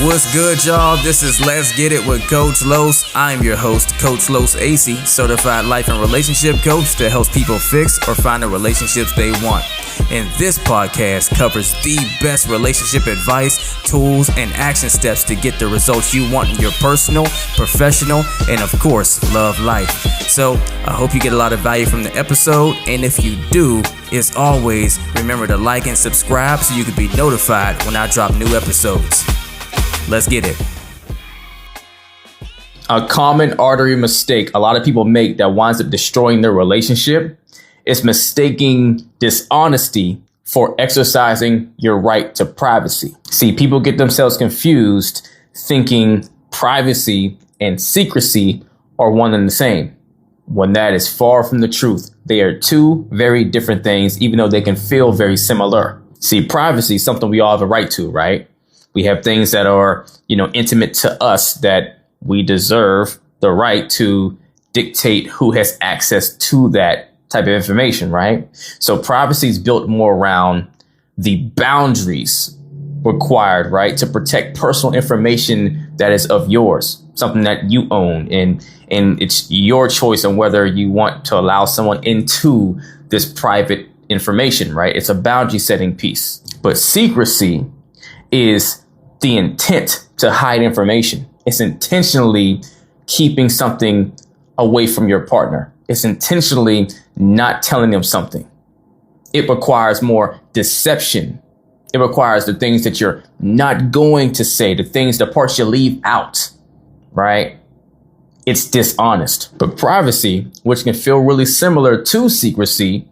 What's good, y'all? This is Let's Get It with Coach Los. I'm your host, Coach Los AC, certified life and relationship coach that helps people fix or find the relationships they want. And this podcast covers the best relationship advice, tools, and action steps to get the results you want in your personal, professional, and of course, love life. So I hope you get a lot of value from the episode. And if you do, as always, remember to like and subscribe so you can be notified when I drop new episodes. Let's get it. A common artery mistake a lot of people make that winds up destroying their relationship is mistaking dishonesty for exercising your right to privacy. See, people get themselves confused thinking privacy and secrecy are one and the same, when that is far from the truth. They are two very different things, even though they can feel very similar. See, privacy is something we all have a right to, right? We have things that are, intimate to us that we deserve the right to dictate who has access to that type of information, right? So privacy is built more around the boundaries required, right, to protect personal information that is of yours, something that you own, and it's your choice on whether you want to allow someone into this private information, right? It's a boundary setting piece. But secrecy is the intent to hide information. It's intentionally keeping something away from your partner. It's intentionally not telling them something. It requires more deception. It requires the things that you're not going to say, the parts you leave out, right? It's dishonest. But privacy, which can feel really similar to secrecy,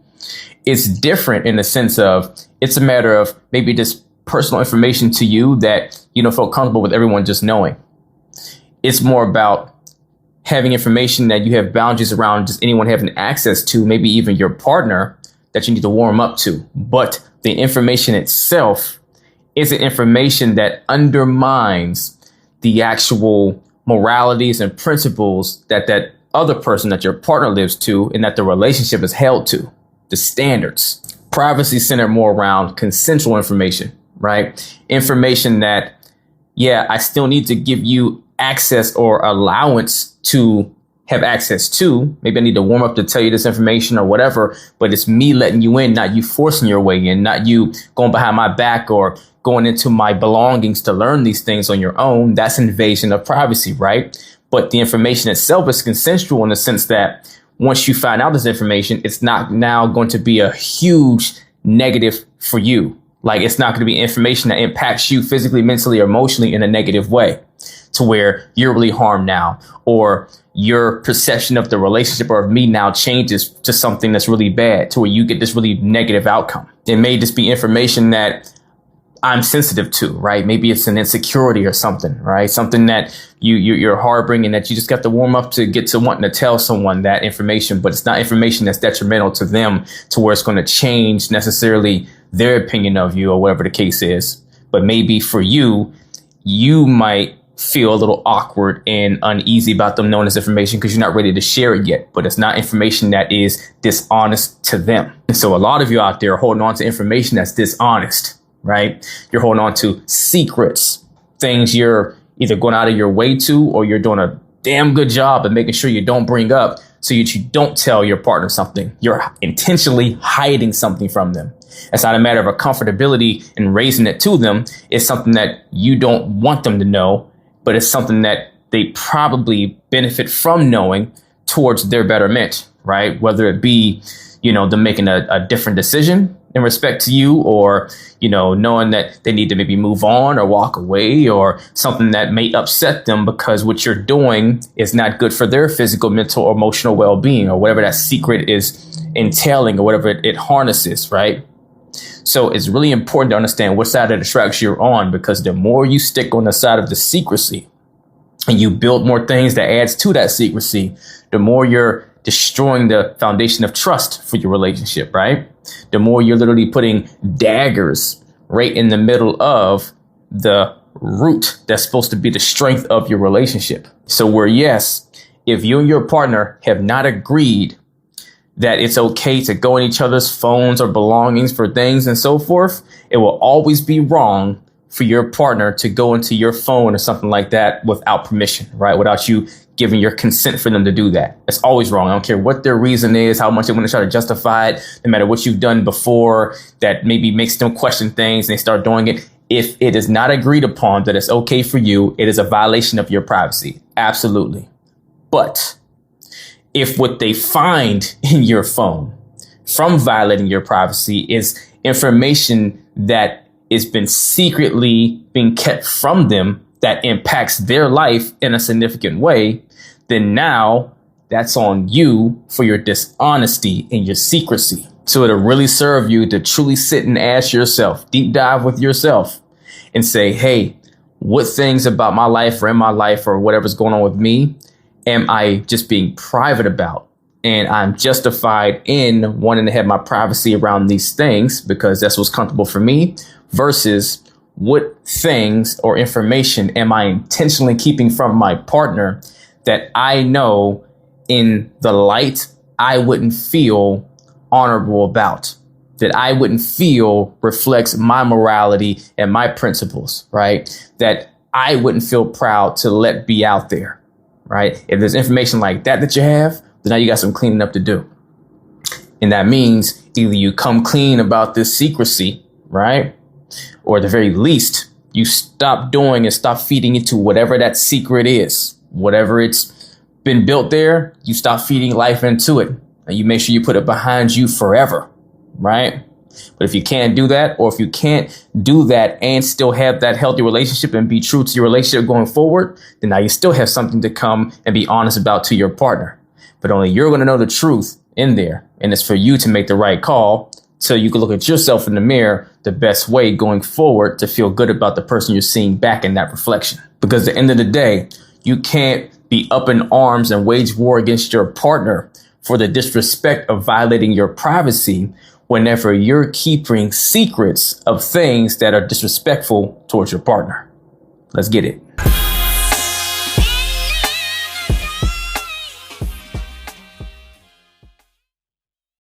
is different in the sense of it's a matter of maybe just personal information to you that you don't feel comfortable with everyone just knowing. It's more about having information that you have boundaries around just anyone having access to, maybe even your partner, that you need to warm up to. But the information itself isn't information that undermines the actual moralities and principles that other person, that your partner lives to, and that the relationship is held to, the standards. Privacy centered more around consensual information, right? Information that, I still need to give you access or allowance to have access to. Maybe I need to warm up to tell you this information or whatever, but it's me letting you in, not you forcing your way in, not you going behind my back or going into my belongings to learn these things on your own. That's invasion of privacy, right? But the information itself is consensual in the sense that once you find out this information, it's not now going to be a huge negative for you. Like, it's not going to be information that impacts you physically, mentally, or emotionally in a negative way to where you're really harmed now, or your perception of the relationship or of me now changes to something that's really bad, to where you get this really negative outcome. It may just be information that I'm sensitive to, right? Maybe it's an insecurity or something, right? Something that you're harboring and that you just got to warm up to get to wanting to tell someone that information, but it's not information that's detrimental to them to where it's going to change necessarily their opinion of you or whatever the case is. But maybe for you, you might feel a little awkward and uneasy about them knowing this information because you're not ready to share it yet, but it's not information that is dishonest to them. And so a lot of you out there are holding on to information that's dishonest, right? You're holding on to secrets, things you're either going out of your way to, or you're doing a damn good job of making sure you don't bring up so that you don't tell your partner something. You're intentionally hiding something from them. It's not a matter of a comfortability in raising it to them. It's something that you don't want them to know, but it's something that they probably benefit from knowing towards their betterment, right? Whether it be, them making a different decision in respect to you, or, knowing that they need to maybe move on or walk away, or something that may upset them because what you're doing is not good for their physical, mental, or emotional well-being, or whatever that secret is entailing, or whatever it harnesses, right? So it's really important to understand what side of the tracks you're on, because the more you stick on the side of the secrecy and you build more things that adds to that secrecy, the more you're destroying the foundation of trust for your relationship, right? The more you're literally putting daggers right in the middle of the root that's supposed to be the strength of your relationship. So where, yes, if you and your partner have not agreed that it's okay to go in each other's phones or belongings for things and so forth, it will always be wrong for your partner to go into your phone or something like that without permission, right? Without you giving your consent for them to do that. It's always wrong. I don't care what their reason is, how much they want to try to justify it, no matter what you've done before that maybe makes them question things and they start doing it. If it is not agreed upon that it's okay for you, it is a violation of your privacy. Absolutely. But if what they find in your phone from violating your privacy is information that has been secretly being kept from them that impacts their life in a significant way, then now that's on you for your dishonesty and your secrecy. So it'll really serve you to truly sit and ask yourself, deep dive with yourself and say, hey, what things about my life or in my life or whatever's going on with me am I just being private about? And I'm justified in wanting to have my privacy around these things because that's what's comfortable for me, versus what things or information am I intentionally keeping from my partner that I know in the light I wouldn't feel honorable about, that I wouldn't feel reflects my morality and my principles, right? That I wouldn't feel proud to let be out there, right? If there's information like that you have, then now you got some cleaning up to do. And that means either you come clean about this secrecy, right? Or at the very least, you stop doing and stop feeding into whatever that secret is, whatever it's been built there, you stop feeding life into it and you make sure you put it behind you forever, right? But if you can't do that, or if you can't do that and still have that healthy relationship and be true to your relationship going forward, then now you still have something to come and be honest about to your partner. But only you're going to know the truth in there. And it's for you to make the right call so you can look at yourself in the mirror the best way going forward to feel good about the person you're seeing back in that reflection. Because at the end of the day, you can't be up in arms and wage war against your partner for the disrespect of violating your privacy whenever you're keeping secrets of things that are disrespectful towards your partner. Let's get it.